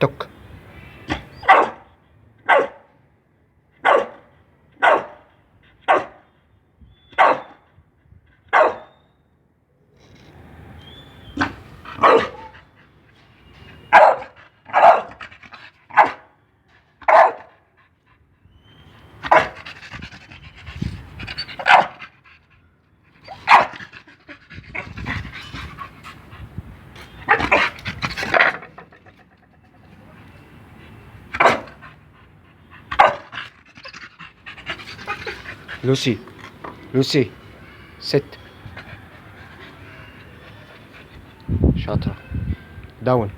توك. لوسي، لوسي ست. شاطرة. داون.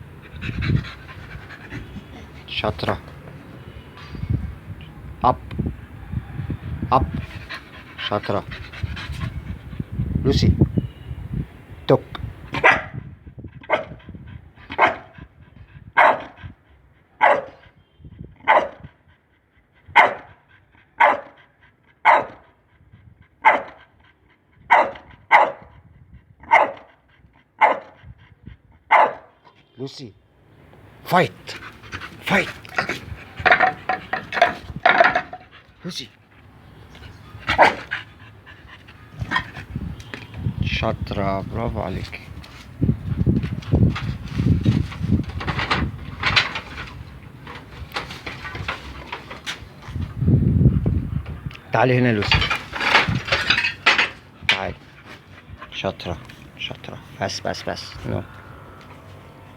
شاطرة. اب اب. شاطرة. لوسي توك. لوسي فايت فايت. لوسي شاطرة، برافو عليك. تعالي هنا لوسي، تعالي. شاطرة شاطرة. بس بس بس نو.